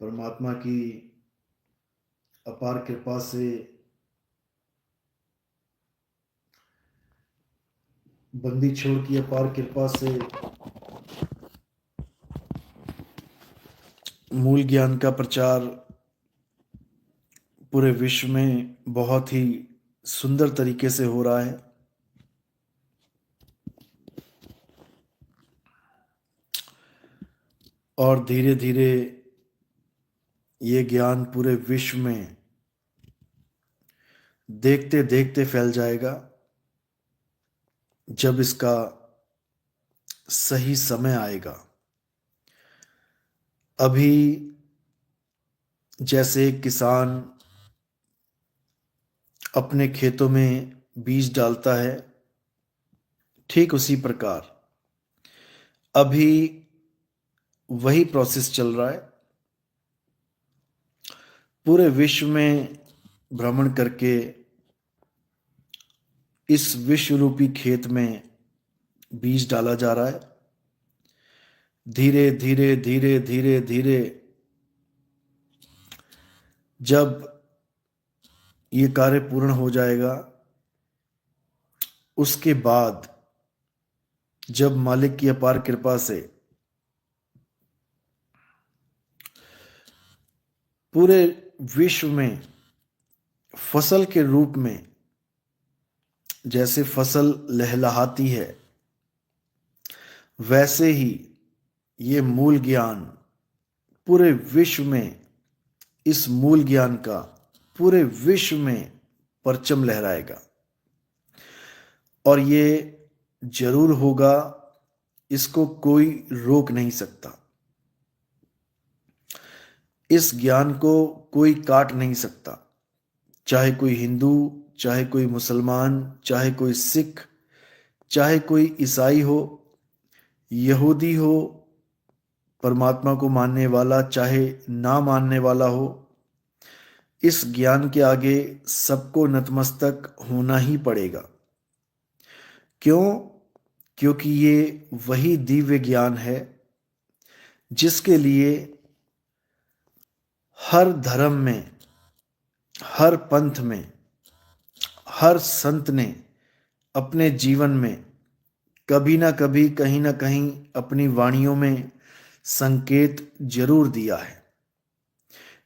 परमात्मा की अपार कृपा से बंदी छोड़ की अपार कृपा से मूल ज्ञान का प्रचार पूरे विश्व में बहुत ही सुंदर तरीके से हो रहा है। और धीरे धीरे ये ज्ञान पूरे विश्व में देखते देखते फैल जाएगा जब इसका सही समय आएगा। अभी जैसे एक किसान अपने खेतों में बीज डालता है, ठीक उसी प्रकार अभी वही प्रोसेस चल रहा है। पूरे विश्व में भ्रमण करके इस विश्व रूपी खेत में बीज डाला जा रहा है। धीरे धीरे धीरे धीरे धीरे जब ये कार्य पूर्ण हो जाएगा, उसके बाद जब मालिक की अपार कृपा से पूरे विश्व में फसल के रूप में जैसे फसल लहलहाती है, वैसे ही ये मूल ज्ञान पूरे विश्व में, इस मूल ज्ञान का पूरे विश्व में परचम लहराएगा। और ये जरूर होगा, इसको कोई रोक नहीं सकता। इस ज्ञान को कोई काट नहीं सकता, चाहे कोई हिंदू, चाहे कोई मुसलमान, चाहे कोई सिख, चाहे कोई ईसाई हो, यहूदी हो, परमात्मा को मानने वाला चाहे ना मानने वाला हो, इस ज्ञान के आगे सबको नतमस्तक होना ही पड़ेगा। क्यों? क्योंकि ये वही दिव्य ज्ञान है जिसके लिए हर धर्म में, हर पंथ में, हर संत ने अपने जीवन में कभी ना कभी, कहीं ना कहीं अपनी वाणियों में संकेत जरूर दिया है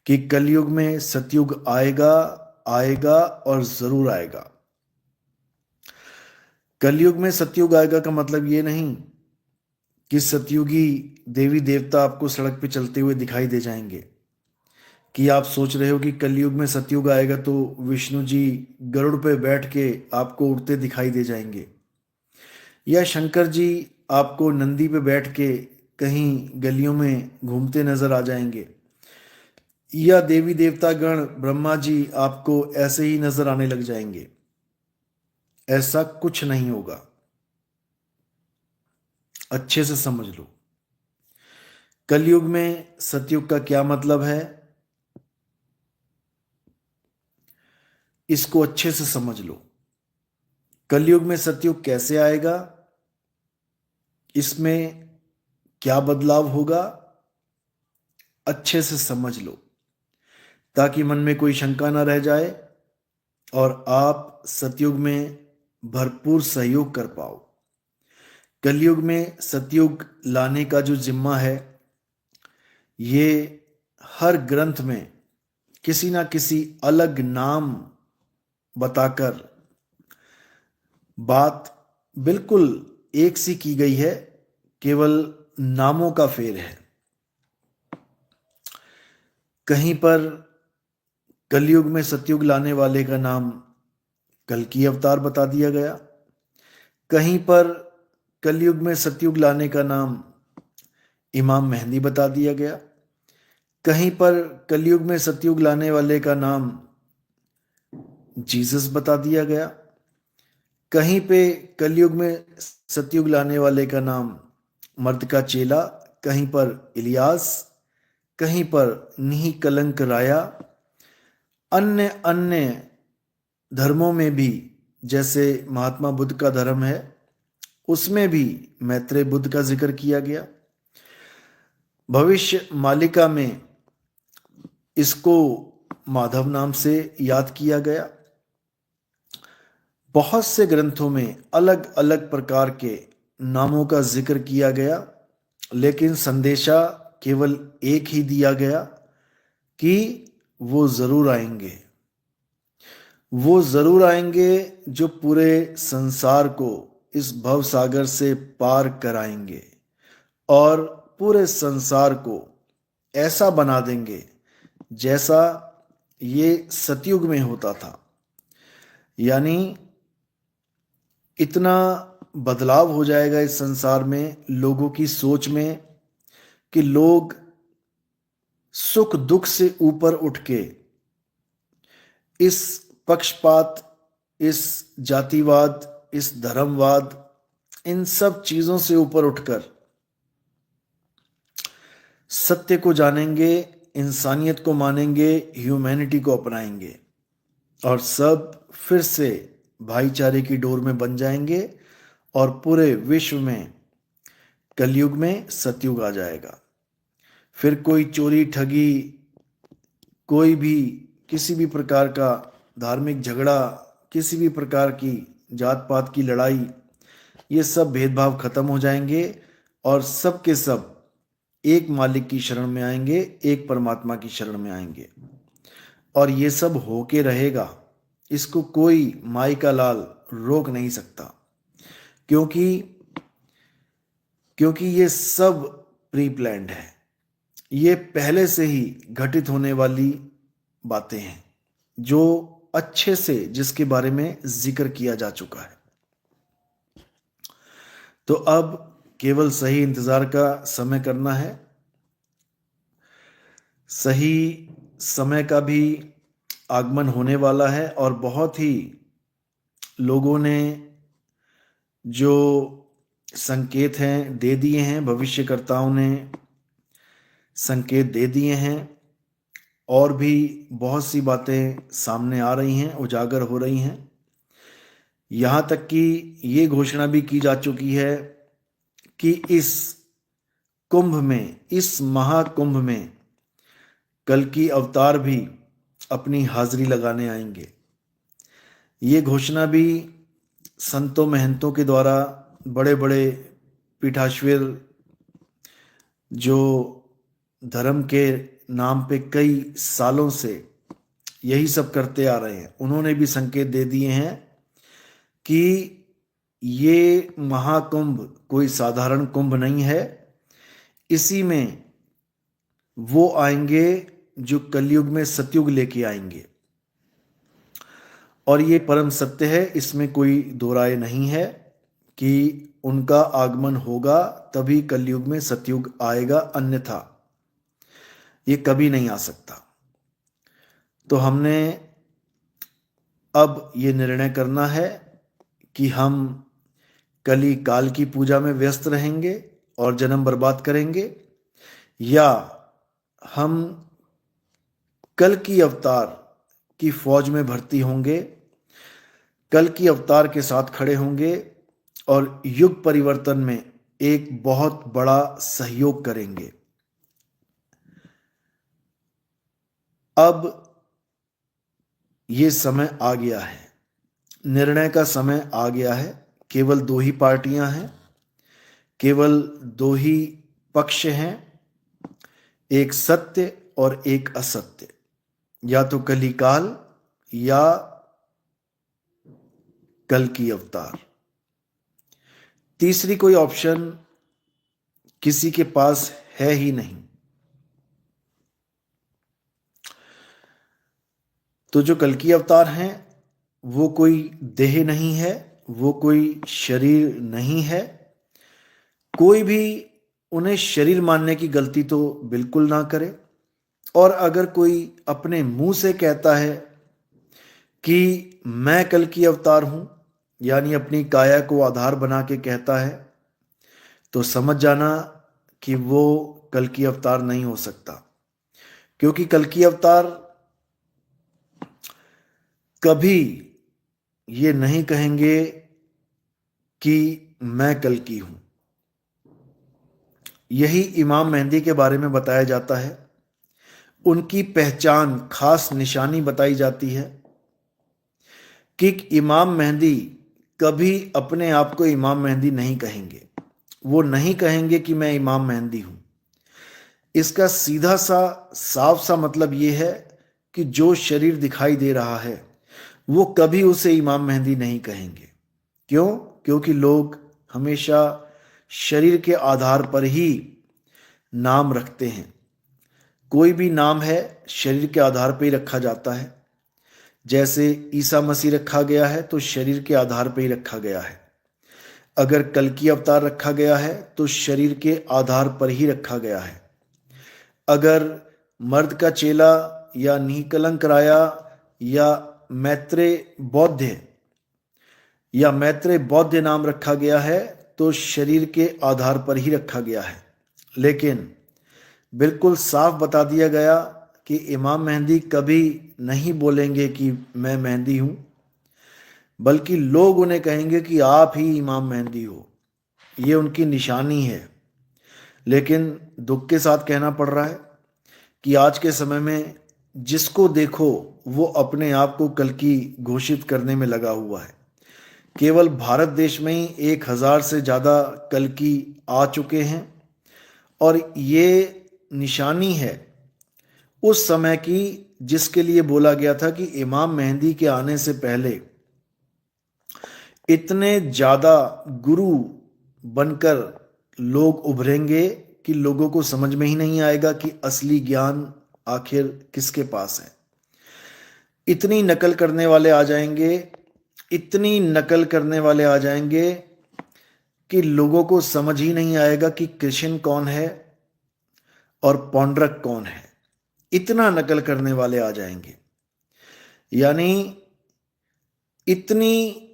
कि कलयुग में सतयुग आएगा, आएगा और जरूर आएगा। कलयुग में सतयुग आएगा का मतलब ये नहीं कि सतयुगी देवी देवता आपको सड़क पे चलते हुए दिखाई दे जाएंगे, कि आप सोच रहे हो कि कलयुग में सतयुग आएगा तो विष्णु जी गरुड़ पे बैठ के आपको उड़ते दिखाई दे जाएंगे, या शंकर जी आपको नंदी पे बैठ के कहीं गलियों में घूमते नजर आ जाएंगे, या देवी देवता गण ब्रह्मा जी आपको ऐसे ही नजर आने लग जाएंगे। ऐसा कुछ नहीं होगा। अच्छे से समझ लो, कलयुग में सतयुग का क्या मतलब है, इसको अच्छे से समझ लो। कलयुग में सतयुग कैसे आएगा, इसमें क्या बदलाव होगा, अच्छे से समझ लो, ताकि मन में कोई शंका ना रह जाए और आप सतयुग में भरपूर सहयोग कर पाओ। कलयुग में सतयुग लाने का जो जिम्मा है, ये हर ग्रंथ में किसी ना किसी अलग नाम बताकर बात बिल्कुल एक सी की गई है, केवल नामों का फेर है। कहीं पर कलयुग में सतयुग लाने वाले का नाम कल्कि अवतार बता दिया गया, कहीं पर कलयुग में सतयुग लाने का नाम इमाम मेहंदी बता दिया गया, कहीं पर कलयुग में सतयुग लाने वाले का नाम जीसस बता दिया गया, कहीं पे कलयुग में सतयुग लाने वाले का नाम मर्द का चेला, कहीं पर इलियास, कहीं पर निहि कलंक राया। अन्य अन्य धर्मों में भी, जैसे महात्मा बुद्ध का धर्म है, उसमें भी मैत्रेय बुद्ध का जिक्र किया गया। भविष्य मालिका में इसको माधव नाम से याद किया गया। बहुत से ग्रंथों में अलग अलग प्रकार के नामों का जिक्र किया गया, लेकिन संदेशा केवल एक ही दिया गया कि वो जरूर आएंगे। वो जरूर आएंगे जो पूरे संसार को इस भव सागर से पार कराएंगे और पूरे संसार को ऐसा बना देंगे जैसा ये सतयुग में होता था। यानी इतना बदलाव हो जाएगा इस संसार में, लोगों की सोच में, कि लोग सुख दुख से ऊपर उठ के इस पक्षपात, इस जातिवाद, इस धर्मवाद, इन सब चीजों से ऊपर उठकर सत्य को जानेंगे, इंसानियत को मानेंगे, ह्यूमैनिटी को अपनाएंगे और सब फिर से भाईचारे की डोर में बन जाएंगे और पूरे विश्व में कलयुग में सतयुग आ जाएगा। फिर कोई चोरी ठगी, कोई भी किसी भी प्रकार का धार्मिक झगड़ा, किसी भी प्रकार की जात पात की लड़ाई, ये सब भेदभाव खत्म हो जाएंगे और सब के सब एक मालिक की शरण में आएंगे, एक परमात्मा की शरण में आएंगे। और ये सब होके रहेगा, इसको कोई माई का लाल रोक नहीं सकता, क्योंकि ये सब प्री प्लान्ड है। ये पहले से ही घटित होने वाली बातें हैं जो अच्छे से, जिसके बारे में जिक्र किया जा चुका है। तो अब केवल सही इंतजार का समय करना है। सही समय का भी आगमन होने वाला है और बहुत ही लोगों ने जो संकेत हैं दे दिए हैं, भविष्यकर्ताओं ने संकेत दे दिए हैं और भी बहुत सी बातें सामने आ रही हैं, उजागर हो रही हैं। यहाँ तक कि ये घोषणा भी की जा चुकी है कि इस कुंभ में, इस महाकुंभ में कल की अवतार भी अपनी हाजिरी लगाने आएंगे। ये घोषणा भी संतों महंतों के द्वारा, बड़े बड़े पीठाश्वर जो धर्म के नाम पे कई सालों से यही सब करते आ रहे हैं, उन्होंने भी संकेत दे दिए हैं कि ये महाकुंभ कोई साधारण कुंभ नहीं है। इसी में वो आएंगे जो कलयुग में सतयुग लेके आएंगे और ये परम सत्य है, इसमें कोई दो राय नहीं है कि उनका आगमन होगा तभी कलयुग में सतयुग आएगा, अन्यथा ये कभी नहीं आ सकता। तो हमने अब ये निर्णय करना है कि हम कली काल की पूजा में व्यस्त रहेंगे और जन्म बर्बाद करेंगे, या हम कल की अवतार की फौज में भर्ती होंगे, कल की अवतार के साथ खड़े होंगे और युग परिवर्तन में एक बहुत बड़ा सहयोग करेंगे। अब ये समय आ गया है, निर्णय का समय आ गया है। केवल दो ही पार्टियां हैं, केवल दो ही पक्ष हैं, एक सत्य और एक असत्य, या तो कली काल या कल की अवतार। तीसरी कोई ऑप्शन किसी के पास है ही नहीं। तो जो कल की अवतार हैं वो कोई देह नहीं है, वो कोई शरीर नहीं है। कोई भी उन्हें शरीर मानने की गलती तो बिल्कुल ना करे। और अगर कोई अपने मुंह से कहता है कि मैं कल की अवतार हूं, यानी अपनी काया को आधार बना के कहता है, तो समझ जाना कि वो कल की अवतार नहीं हो सकता। क्योंकि कल की अवतार कभी ये नहीं कहेंगे कि मैं कल की हूं। यही इमाम मेहंदी के बारे में बताया जाता है। उनकी पहचान, खास निशानी बताई जाती है कि इमाम मेहदी कभी अपने आप को इमाम मेहदी नहीं कहेंगे। वो नहीं कहेंगे कि मैं इमाम मेहदी हूं। इसका सीधा सा साफ सा मतलब ये है कि जो शरीर दिखाई दे रहा है वो कभी उसे इमाम मेहदी नहीं कहेंगे। क्यों? क्योंकि लोग हमेशा शरीर के आधार पर ही नाम रखते हैं। कोई भी नाम है शरीर के आधार पर ही रखा जाता है। जैसे ईसा मसीह रखा गया है तो शरीर के आधार पर ही रखा गया है। अगर कल्कि अवतार रखा गया है तो शरीर के आधार पर ही रखा गया है। अगर मर्द का चेला या निकलंक राया या मैत्रेय बौद्ध नाम रखा गया है तो शरीर के आधार पर ही रखा गया है। लेकिन बिल्कुल साफ बता दिया गया कि इमाम मेहदी कभी नहीं बोलेंगे कि मैं मेहदी हूं, बल्कि लोग उन्हें कहेंगे कि आप ही इमाम मेहदी हो। ये उनकी निशानी है। लेकिन दुख के साथ कहना पड़ रहा है कि आज के समय में जिसको देखो वो अपने आप को कल्कि घोषित करने में लगा हुआ है। केवल भारत देश में ही 1000 से ज़्यादा कल्कि आ चुके हैं और ये निशानी है उस समय की जिसके लिए बोला गया था कि इमाम मेहदी के आने से पहले इतने ज़्यादा गुरु बनकर लोग उभरेंगे कि लोगों को समझ में ही नहीं आएगा कि असली ज्ञान आखिर किसके पास है। इतनी नकल करने वाले आ जाएंगे, इतनी नकल करने वाले आ जाएंगे कि लोगों को समझ ही नहीं आएगा कि कृष्ण कौन है और पौंड्रक कौन है। इतना नकल करने वाले आ जाएंगे। यानी इतनी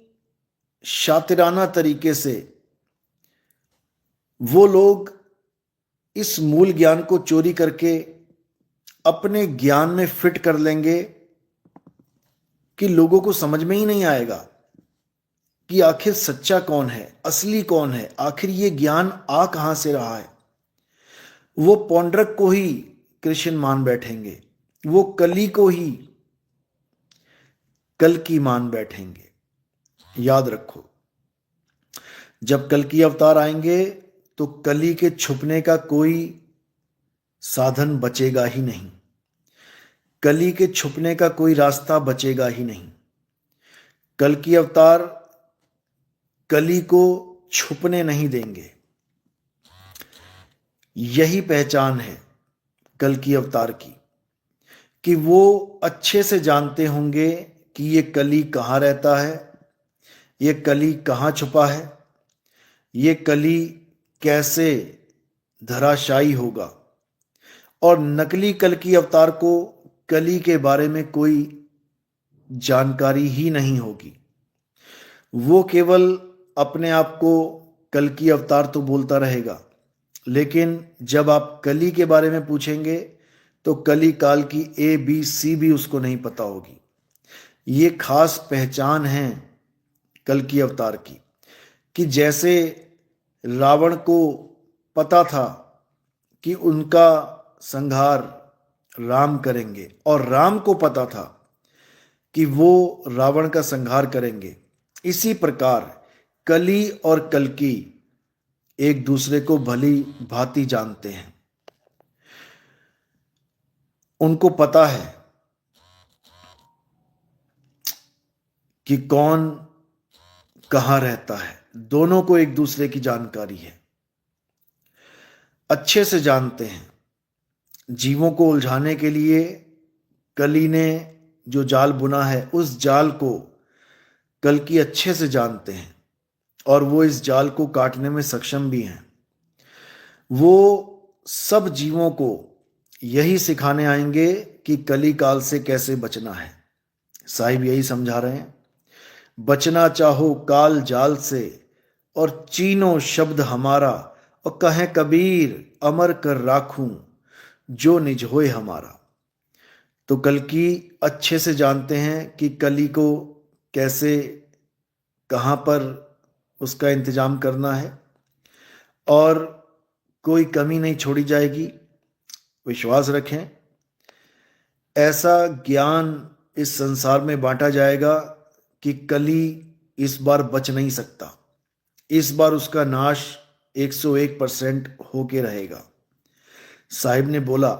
शातिराना तरीके से वो लोग इस मूल ज्ञान को चोरी करके अपने ज्ञान में फिट कर लेंगे कि लोगों को समझ में ही नहीं आएगा कि आखिर सच्चा कौन है, असली कौन है, आखिर ये ज्ञान आ कहां से रहा है। वो पौंड्रक को ही कृष्ण मान बैठेंगे, वो कली को ही कल्कि मान बैठेंगे। याद रखो, जब कल्कि अवतार आएंगे तो कली के छुपने का कोई साधन बचेगा ही नहीं। कली के छुपने का कोई रास्ता बचेगा ही नहीं। कल्कि अवतार कली को छुपने नहीं देंगे। यही पहचान है कल्कि अवतार की कि वो अच्छे से जानते होंगे कि ये कली कहाँ रहता है, ये कली कहाँ छुपा है, ये कली कैसे धराशायी होगा। और नकली कल्कि अवतार को कली के बारे में कोई जानकारी ही नहीं होगी। वो केवल अपने आप को कल्कि अवतार तो बोलता रहेगा, लेकिन जब आप कली के बारे में पूछेंगे तो कली काल की ABC भी उसको नहीं पता होगी। ये खास पहचान है कल्कि अवतार की कि जैसे रावण को पता था कि उनका संहार राम करेंगे और राम को पता था कि वो रावण का संहार करेंगे, इसी प्रकार कली और कल्कि एक दूसरे को भली भांति जानते हैं। उनको पता है कि कौन कहां रहता है। दोनों को एक दूसरे की जानकारी है, अच्छे से जानते हैं। जीवों को उलझाने के लिए कली ने जो जाल बुना है उस जाल को कल्कि अच्छे से जानते हैं और वो इस जाल को काटने में सक्षम भी हैं। वो सब जीवों को यही सिखाने आएंगे कि कली काल से कैसे बचना है। साहिब यही समझा रहे हैं, बचना चाहो काल जाल से और चीनो शब्द हमारा, और कहें कबीर अमर कर राखूं जो निज होए हमारा। तो कल्कि अच्छे से जानते हैं कि कली को कैसे, कहाँ पर उसका इंतजाम करना है और कोई कमी नहीं छोड़ी जाएगी। विश्वास रखें, ऐसा ज्ञान इस संसार में बांटा जाएगा कि कली इस बार बच नहीं सकता। इस बार उसका नाश 101% होके रहेगा। साहिब ने बोला,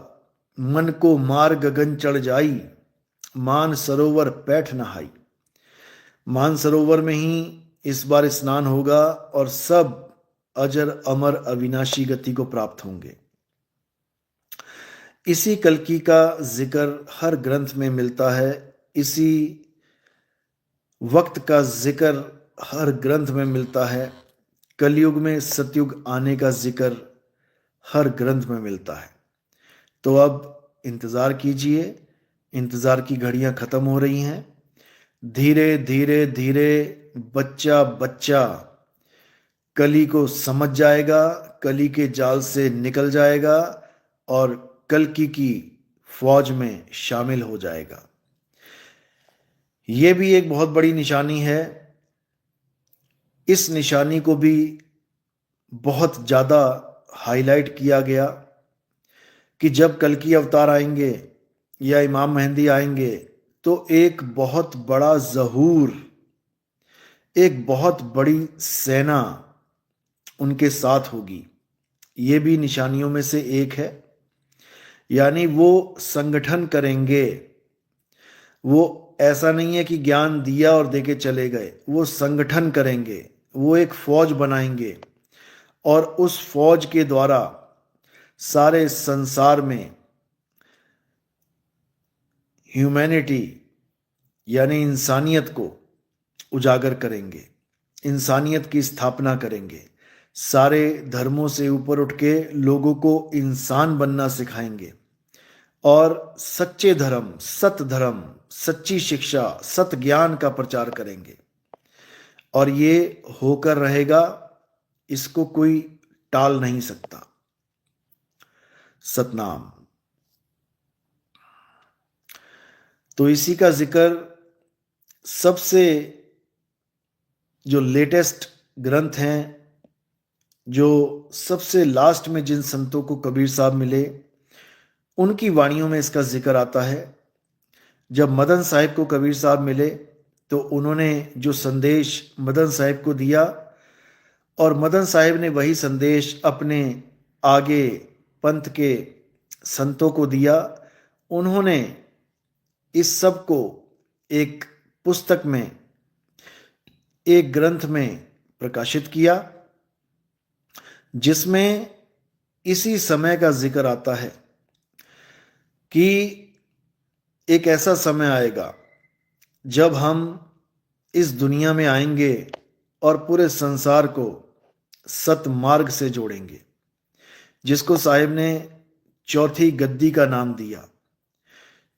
मन को मार गगन चढ़ जाई, मान सरोवर पैठ नहाई। मान सरोवर में ही इस बार स्नान होगा और सब अजर अमर अविनाशी गति को प्राप्त होंगे। इसी कल्कि का जिक्र हर ग्रंथ में मिलता है। इसी वक्त का जिक्र हर ग्रंथ में मिलता है। कलयुग में सतयुग आने का जिक्र हर ग्रंथ में मिलता है। तो अब इंतज़ार कीजिए, इंतज़ार की घड़ियां ख़त्म हो रही हैं। धीरे धीरे धीरे बच्चा बच्चा कली को समझ जाएगा, कली के जाल से निकल जाएगा और कल्कि की फौज में शामिल हो जाएगा। ये भी एक बहुत बड़ी निशानी है। इस निशानी को भी बहुत ज़्यादा हाईलाइट किया गया कि जब कल्कि अवतार आएंगे या इमाम मेहंदी आएंगे तो एक बहुत बड़ा ज़हूर, एक बहुत बड़ी सेना उनके साथ होगी। ये भी निशानियों में से एक है। यानी वो संगठन करेंगे। वो ऐसा नहीं है कि ज्ञान दिया और देके चले गए। वो संगठन करेंगे, वो एक फौज बनाएंगे और उस फौज के द्वारा सारे संसार में ह्यूमैनिटी यानी इंसानियत को उजागर करेंगे, इंसानियत की स्थापना करेंगे। सारे धर्मों से ऊपर उठ के लोगों को इंसान बनना सिखाएंगे और सच्चे धर्म, सत धर्म, सच्ची शिक्षा, सत ज्ञान का प्रचार करेंगे। और ये होकर रहेगा, इसको कोई टाल नहीं सकता। सतनाम। तो इसी का जिक्र सबसे जो लेटेस्ट ग्रंथ हैं, जो सबसे लास्ट में जिन संतों को कबीर साहब मिले, उनकी वाणियों में इसका जिक्र आता है। जब मदन साहिब को कबीर साहब मिले तो उन्होंने जो संदेश मदन साहिब को दिया और मदन साहिब ने वही संदेश अपने आगे पंथ के संतों को दिया। उन्होंने इस सब को एक पुस्तक में, एक ग्रंथ में प्रकाशित किया, जिसमें इसी समय का जिक्र आता है कि एक ऐसा समय आएगा जब हम इस दुनिया में आएंगे और पूरे संसार को सतमार्ग से जोड़ेंगे, जिसको साहिब ने चौथी गद्दी का नाम दिया।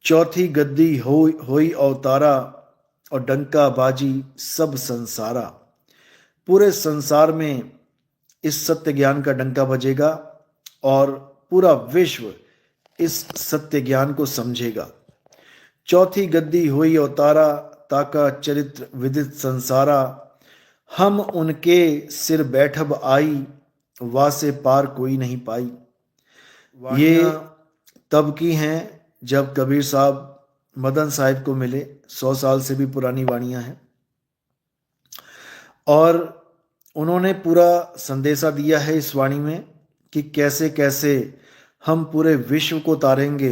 चौथी गद्दी होई अवतारा और डंका बाजी सब संसारा। पूरे संसार में इस सत्य ज्ञान का डंका बजेगा और पूरा विश्व इस सत्य ज्ञान को समझेगा। चौथी गद्दी हुई अवतारा, ताका चरित्र विदित संसारा। हम उनके सिर बैठब आई, वासे पार कोई नहीं पाई। ये तब की हैं जब कबीर साहब मदन साहिब को मिले। 100 साल से भी पुरानी वाणियां हैं और उन्होंने पूरा संदेशा दिया है इस वाणी में कि कैसे कैसे हम पूरे विश्व को तारेंगे,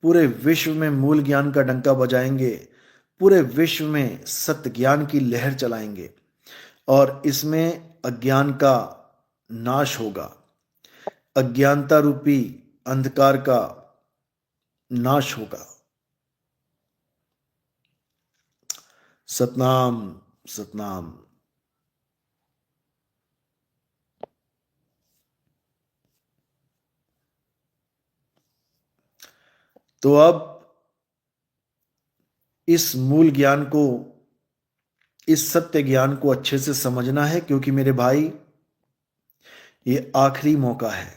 पूरे विश्व में मूल ज्ञान का डंका बजाएंगे, पूरे विश्व में सत्य ज्ञान की लहर चलाएंगे और इसमें अज्ञान का नाश होगा। अज्ञानता रूपी अंधकार का नाश होगा। सतनाम सतनाम। तो अब इस मूल ज्ञान को, इस सत्य ज्ञान को अच्छे से समझना है, क्योंकि मेरे भाई ये आखिरी मौका है।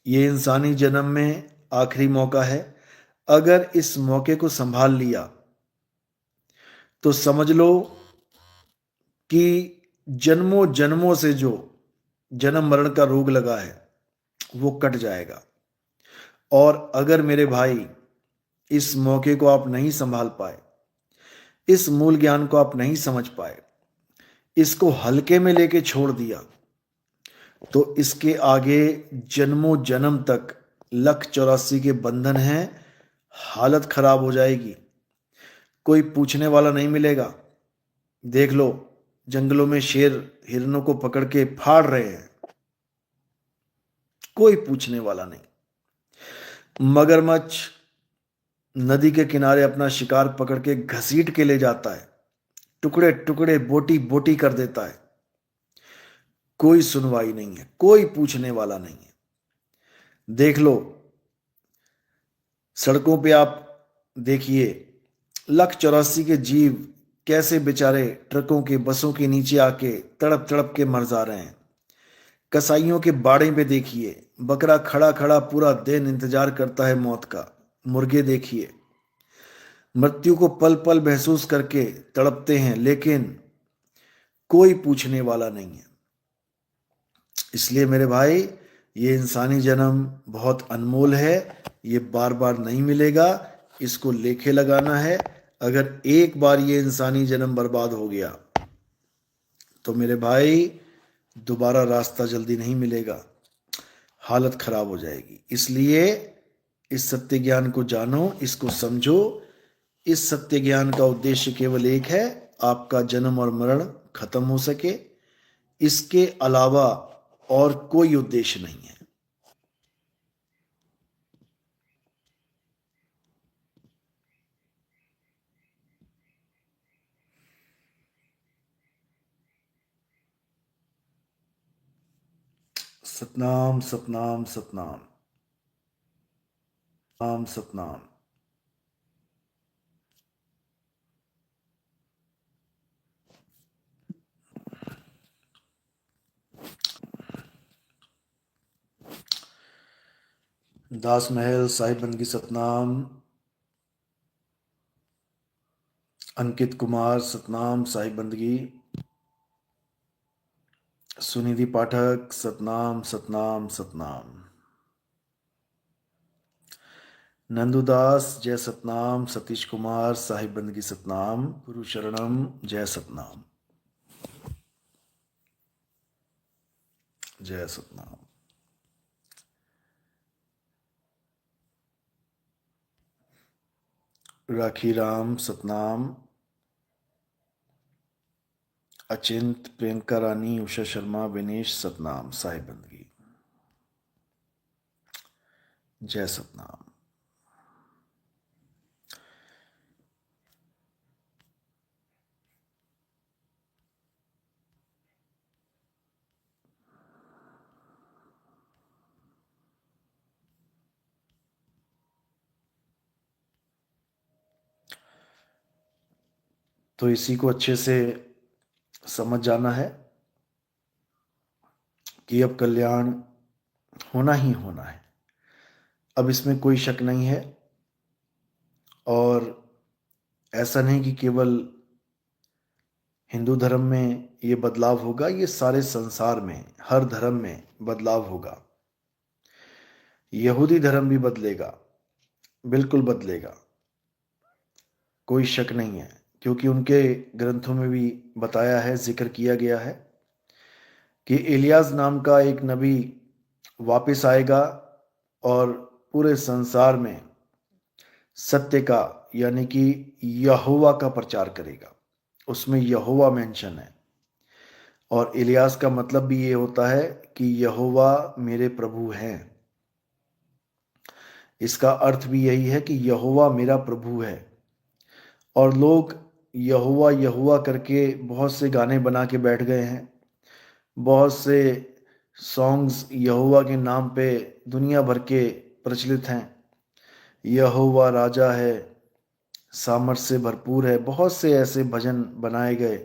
ये इंसानी जन्म में आखिरी मौका है। अगर इस मौके को संभाल लिया तो समझ लो कि जन्मों जन्मों से जो जन्म मरण का रोग लगा है वो कट जाएगा। और अगर मेरे भाई इस मौके को आप नहीं संभाल पाए, इस मूल ज्ञान को आप नहीं समझ पाए, इसको हल्के में लेके छोड़ दिया, तो इसके आगे जन्मों जन्म तक लख 84 के बंधन हैं, हालत खराब हो जाएगी, कोई पूछने वाला नहीं मिलेगा। देख लो, जंगलों में शेर हिरणों को पकड़ के फाड़ रहे हैं, कोई पूछने वाला नहीं। मगरमच्छ नदी के किनारे अपना शिकार पकड़ के घसीट के ले जाता है, टुकड़े टुकड़े बोटी बोटी कर देता है, कोई सुनवाई नहीं है, कोई पूछने वाला नहीं है। देख लो, सड़कों पे आप देखिए, लख 84 के जीव कैसे बेचारे ट्रकों के बसों के नीचे आके तड़प तड़प के मर जा रहे हैं। कसाईयों के बाड़े पे देखिए, बकरा खड़ा खड़ा पूरा दिन इंतजार करता है मौत का। मुर्गे देखिए, मृत्यु को पल पल महसूस करके तड़पते हैं, लेकिन कोई पूछने वाला नहीं है। इसलिए मेरे भाई, ये इंसानी जन्म बहुत अनमोल है, ये बार बार नहीं मिलेगा, इसको लेखे लगाना है। अगर एक बार ये इंसानी जन्म बर्बाद हो गया तो मेरे भाई दोबारा रास्ता जल्दी नहीं मिलेगा, हालत खराब हो जाएगी। इसलिए इस सत्य ज्ञान को जानो, इसको समझो। इस सत्य ज्ञान का उद्देश्य केवल एक है, आपका जन्म और मरण खत्म हो सके, इसके अलावा और कोई उद्देश्य नहीं है। सतनाम सतनाम सतनाम सतनाम सतनाम। 10 महल साहिब बंदगी सतनाम। अंकित कुमार सतनाम साहिब बंदगी। सुनिधि पाठक सतनाम सतनाम सतनाम। नंदुदास जय सतनाम। सतीश कुमार साहिब बंदगी सतनाम। गुरु शरणम जय सतनाम। जय सतनाम। राखी राम सतनाम। अचिंत, प्रियंका रानी, उषा शर्मा, विनेश सतनाम साहिब बंदगी। जय सतनाम। तो इसी को अच्छे से समझ जाना है कि अब कल्याण होना ही होना है, अब इसमें कोई शक नहीं है। और ऐसा नहीं कि केवल हिंदू धर्म में ये बदलाव होगा, ये सारे संसार में हर धर्म में बदलाव होगा। यहूदी धर्म भी बदलेगा, बिल्कुल बदलेगा, कोई शक नहीं है, क्योंकि उनके ग्रंथों में भी बताया है, जिक्र किया गया है कि इलियास नाम का एक नबी वापस आएगा और पूरे संसार में सत्य का यानी कि यहोवा का प्रचार करेगा। उसमें यहोवा मेंशन है, और इलियास का मतलब भी ये होता है कि यहोवा मेरे प्रभु हैं। इसका अर्थ भी यही है कि यहोवा मेरा प्रभु है। और लोग यहोवा यहोवा करके बहुत से गाने बना के बैठ गए हैं, बहुत से सॉन्ग्स यहोवा के नाम पे दुनिया भर के प्रचलित हैं। यहोवा राजा है, सामर्थ से भरपूर है, बहुत से ऐसे भजन बनाए गए।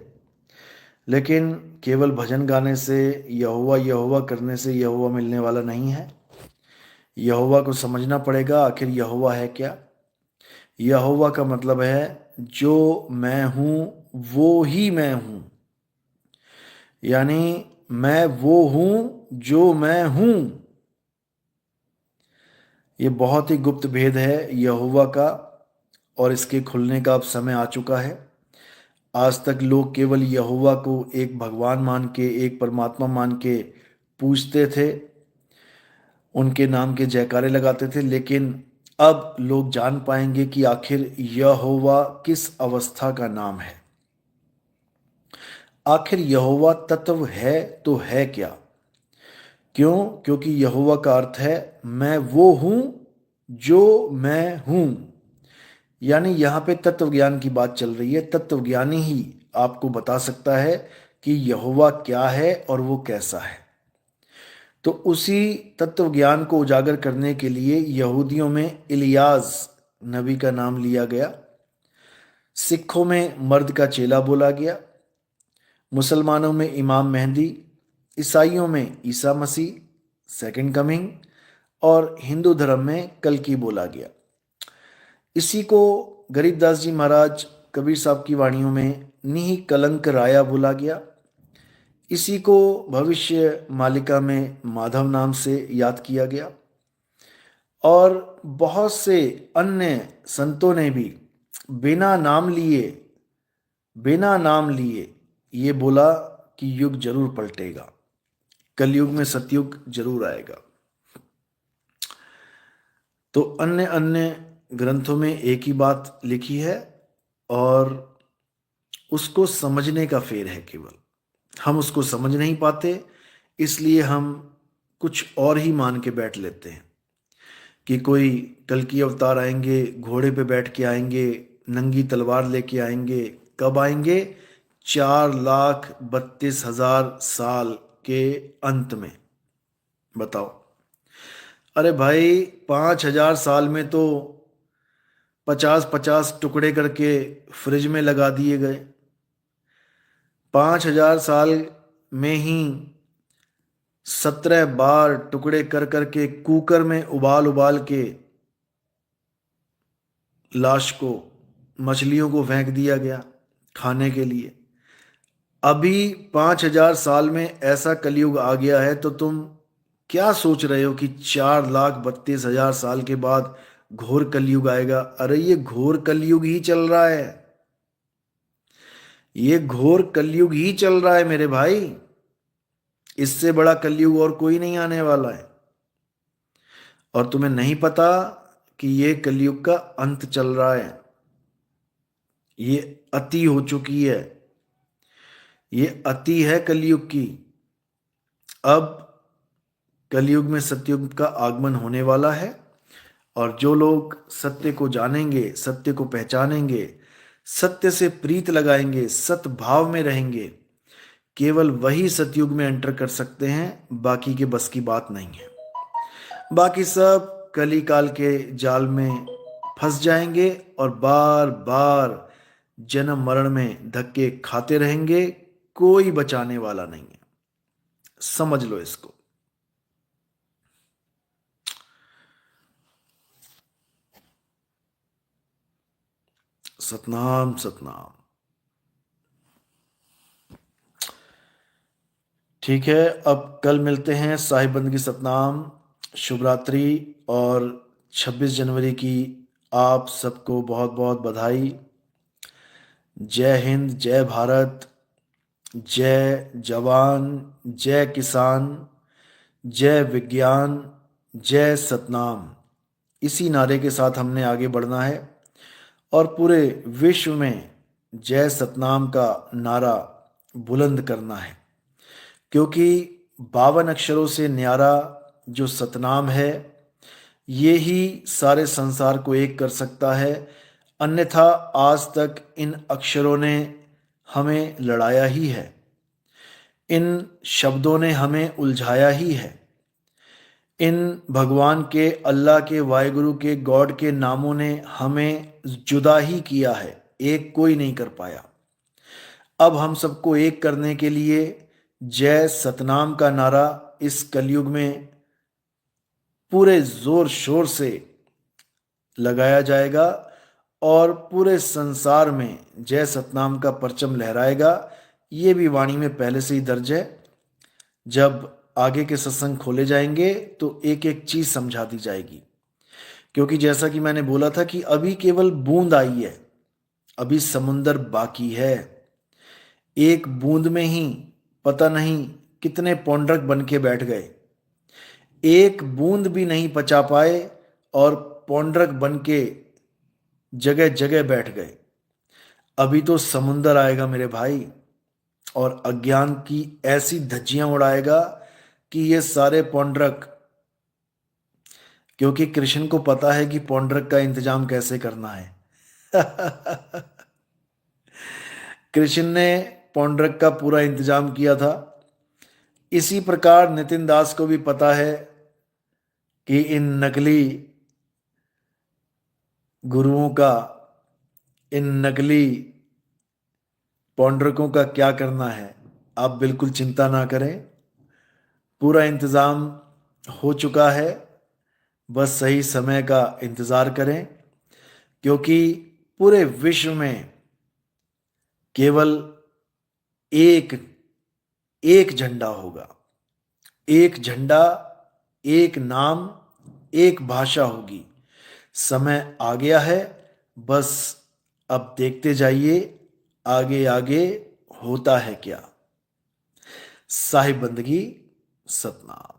लेकिन केवल भजन गाने से, यहोवा यहोवा करने से यहोवा मिलने वाला नहीं है। यहोवा को समझना पड़ेगा, आखिर यहोवा है क्या। यहोवा का मतलब है जो मैं हूँ वो ही मैं हूँ, यानी मैं वो हूँ जो मैं हूँ। ये बहुत ही गुप्त भेद है यहोवा का। और इसके खुलने का अब समय आ चुका है। आज तक लोग केवल यहोवा को एक भगवान मान के, एक परमात्मा मान के पूजते थे, उनके नाम के जयकारे लगाते थे, लेकिन अब लोग जान पाएंगे कि आखिर यहोवा किस अवस्था का नाम है। आखिर यहोवा तत्व है तो है क्या? क्यों? क्योंकि यहोवा का अर्थ है मैं वो हूं जो मैं हूं। यानी यहां पे तत्व ज्ञान की बात चल रही है। तत्वज्ञानी ही आपको बता सकता है कि यहोवा क्या है और वो कैसा है। तो उसी तत्व ज्ञान को उजागर करने के लिए यहूदियों में इलियास नबी का नाम लिया गया, सिखों में मर्द का चेला बोला गया, मुसलमानों में इमाम मेहदी, ईसाइयों में ईसा मसीह सेकंड कमिंग, और हिंदू धर्म में कल्कि बोला गया। इसी को गरीबदास जी महाराज कबीर साहब की वाणियों में निहि कलंक राया बोला गया। इसी को भविष्य मालिका में माधव नाम से याद किया गया। और बहुत से अन्य संतों ने भी बिना नाम लिए ये बोला कि युग जरूर पलटेगा, कलयुग में सतयुग जरूर आएगा। तो अन्य अन्य ग्रंथों में एक ही बात लिखी है और उसको समझने का फेर है केवल। हम उसको समझ नहीं पाते, इसलिए हम कुछ और ही मान के बैठ लेते हैं कि कोई कल्कि अवतार आएंगे, घोड़े पे बैठ के आएंगे, नंगी तलवार लेके आएंगे। कब आएंगे? 4,32,000 साल के अंत में। बताओ। अरे भाई 5,000 साल में तो 50-50 टुकड़े करके फ्रिज में लगा दिए गए। 5,000 साल में ही 17 बार टुकड़े कर करके कुकर में उबाल के लाश को, मछलियों को फेंक दिया गया खाने के लिए। अभी 5,000 साल में ऐसा कलयुग आ गया है, तो तुम क्या सोच रहे हो कि 4,32,000 साल के बाद घोर कलयुग आएगा? अरे ये घोर कलयुग ही चल रहा है, ये घोर कलयुग ही चल रहा है मेरे भाई। इससे बड़ा कलयुग और कोई नहीं आने वाला है। और तुम्हें नहीं पता कि ये कलयुग का अंत चल रहा है, ये अति हो चुकी है, ये अति है कलयुग की। अब कलयुग में सतयुग का आगमन होने वाला है, और जो लोग सत्य को जानेंगे, सत्य को पहचानेंगे, सत्य से प्रीत लगाएंगे, सद्भाव में रहेंगे, केवल वही सतयुग में एंटर कर सकते हैं। बाकी के बस की बात नहीं है। बाकी सब कली काल के जाल में फंस जाएंगे और बार बार जन्म मरण में धक्के खाते रहेंगे। कोई बचाने वाला नहीं है, समझ लो इसको। सतनाम सतनाम। ठीक है, अब कल मिलते हैं। साहिब बंदगी सतनाम, शुभ रात्रि। और 26 जनवरी की आप सबको बहुत बहुत बधाई। जय हिंद, जय भारत, जय जवान, जय किसान, जय विज्ञान, जय सतनाम। इसी नारे के साथ हमने आगे बढ़ना है और पूरे विश्व में जय सतनाम का नारा बुलंद करना है, क्योंकि 52 अक्षरों से न्यारा जो सतनाम है, ये ही सारे संसार को एक कर सकता है। अन्यथा आज तक इन अक्षरों ने हमें लड़ाया ही है, इन शब्दों ने हमें उलझाया ही है, इन भगवान के, अल्लाह के, वाहिगुरु के, गॉड के नामों ने हमें जुदा ही किया है, एक कोई नहीं कर पाया। अब हम सबको एक करने के लिए जय सतनाम का नारा इस कलयुग में पूरे जोर शोर से लगाया जाएगा और पूरे संसार में जय सतनाम का परचम लहराएगा। ये भी वाणी में पहले से ही दर्ज है। जब आगे के सत्संग खोले जाएंगे तो एक एक चीज समझा दी जाएगी। क्योंकि जैसा कि मैंने बोला था कि अभी केवल बूंद आई है, अभी समुंदर बाकी है। एक बूंद में ही पता नहीं कितने पौंड्रक बन के बैठ गए, एक बूंद भी नहीं पचा पाए और पौंड्रक बन के जगह जगह बैठ गए। अभी तो समुंदर आएगा मेरे भाई, और अज्ञान की ऐसी धज्जियां उड़ाएगा कि ये सारे पौंड्रक, क्योंकि कृष्ण को पता है कि पौंड्रक का इंतजाम कैसे करना है। कृष्ण ने पौंड्रक का पूरा इंतजाम किया था। इसी प्रकार नितिन दास को भी पता है कि इन नकली गुरुओं का, इन नकली पौंड्रकों का क्या करना है। आप बिल्कुल चिंता ना करें, पूरा इंतजाम हो चुका है, बस सही समय का इंतजार करें। क्योंकि पूरे विश्व में केवल एक एक झंडा होगा, एक झंडा, एक नाम, एक भाषा होगी। समय आ गया है, बस अब देखते जाइए आगे आगे होता है क्या। साहिब बंदगी, सतनाम।